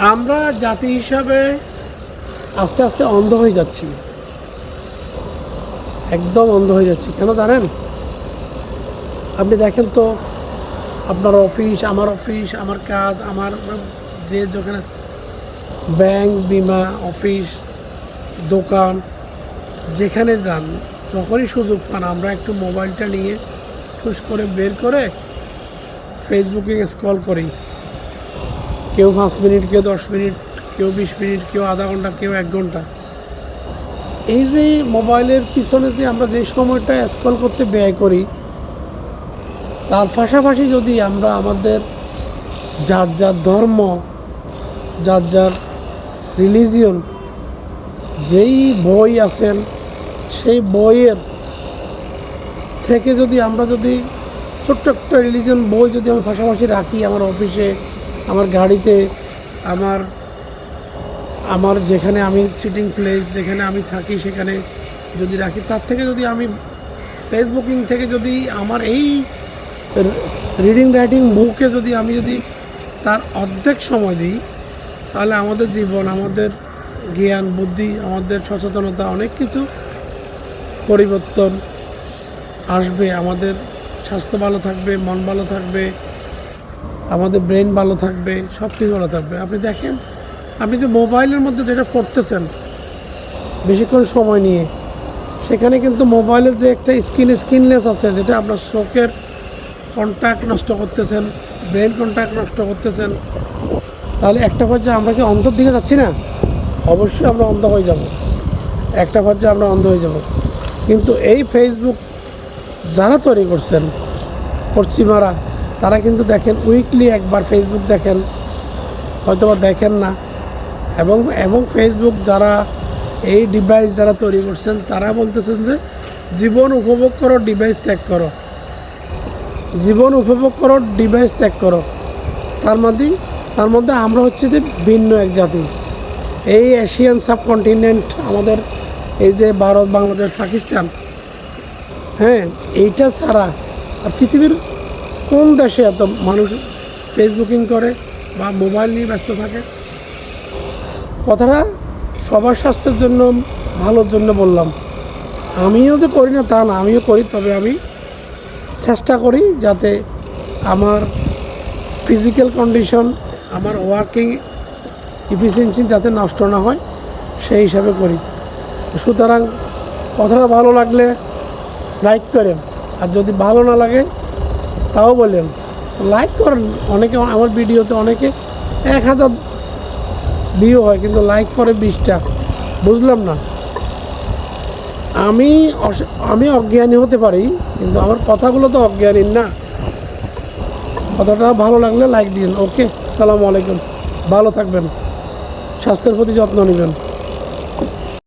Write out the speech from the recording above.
আমরা জাতি হিসাবে আস্তে আস্তে অন্ধ হয়ে যাচ্ছি, একদম অন্ধ হয়ে যাচ্ছি। কেন জানেন? আপনি দেখেন তো, আপনার অফিস, আমার কাজ, আমার যে যেখানে ব্যাংক, বিমা, অফিস, দোকান, যেখানে যান, যখনই সুযোগ পান আমরা একটু মোবাইলটা নিয়ে ঠুস করে বের করে ফেসবুকে স্ক্রল করি। কেউ 5 মিনিট, কেউ 10 মিনিট, কেউ 20 মিনিট, কেউ আধা ঘন্টা, কেউ 1 ঘন্টা। এই যে মোবাইলের পিছনে যে আমরা যে সময়টা স্ক্রল করতে ব্যয় করি, তার পাশাপাশি যদি আমরা আমাদের যার যার ধর্ম, যার যার রিলিজিয়ন, যেই বই আছেন সেই বইয়ের থেকে যদি আমরা যদি ছোট্ট একটা রিলিজিয়ন বই যদি আমি পাশাপাশি রাখি আমার অফিসে, আমার গাড়িতে, আমার আমার যেখানে আমি সিটিং প্লেস, যেখানে আমি থাকি সেখানে যদি রাখি, তার থেকে যদি আমি ফেসবুকিং থেকে যদি আমার এই রিডিং রাইটিং বুকে যদি আমি যদি তার অর্ধেক সময় দিই, তাহলে আমাদের জীবন, আমাদের জ্ঞান বুদ্ধি, আমাদের সচেতনতা, অনেক কিছু পরিবর্তন আসবে। আমাদের স্বাস্থ্য ভালো থাকবে, মন ভালো থাকবে, আমাদের ব্রেন ভালো থাকবে, সব কিছু ভালো থাকবে। আপনি দেখেন, আপনি যে মোবাইলের মধ্যে যেটা করতেছেন বেশিক্ষণ সময় নিয়ে, সেখানে কিন্তু মোবাইলের যে একটা স্কিনলেস আছে, যেটা আপনার চোখের কন্ট্যাক্ট নষ্ট করতেছেন, ব্রেন কন্ট্যাক্ট নষ্ট করতেছেন। তাহলে একটা পর্যায়ে আমরা কি অন্ধর দিকে যাচ্ছি না? অবশ্যই আমরা অন্ধ হয়ে যাব, একটা পর্যায়ে আমরা অন্ধ হয়ে যাব। কিন্তু এই ফেসবুক যারা তৈরি করছেন পশ্চিমারা, তারা কিন্তু দেখেন উইকলি একবার ফেসবুক দেখেন, হয়তো বা দেখেন না। এবং ফেসবুক যারা এই ডিভাইস যারা তৈরি করছেন, তারা বলতেছেন যে জীবন উপভোগ করো, ডিভাইস ত্যাগ করো, জীবন উপভোগ করো, ডিভাইস ত্যাগ করো। তার মধ্যে আমরা হচ্ছে যে ভিন্ন এক জাতি। এই এশিয়ান সাবকন্টিনেন্ট, আমাদের এই যে ভারত, বাংলাদেশ, পাকিস্তান, হ্যাঁ, এইটা ছাড়া আর পৃথিবীর কোন দেশে এত মানুষ ফেসবুকিং করে বা মোবাইল নিয়ে ব্যস্ত থাকে? কথাটা সবার স্বাস্থ্যের জন্য, ভালোর জন্য বললাম। আমিও যে করি না তা না, আমিও করি, তবে আমি চেষ্টা করি যাতে আমার ফিজিক্যাল কন্ডিশন, আমার ওয়ার্কিং এফিসিয়েন্সি যাতে নষ্ট না হয়, সেই হিসাবে করি। সুতরাং কথাটা ভালো লাগলে লাইক করেন, আর যদি ভালো না লাগে তাও বলেন, লাইক করেন। অনেকে আমার ভিডিওতে অনেকে 1000 ভিউ হয়, কিন্তু লাইক করে 20টা। বুঝলাম না। আমি অজ্ঞানী হতে পারি, কিন্তু আমার কথাগুলো তো অজ্ঞানীর না। কথাটা ভালো লাগলে লাইক দিন। ওকে, আসসালামু আলাইকুম। ভালো থাকবেন, স্বাস্থ্যের প্রতি যত্ন নেবেন।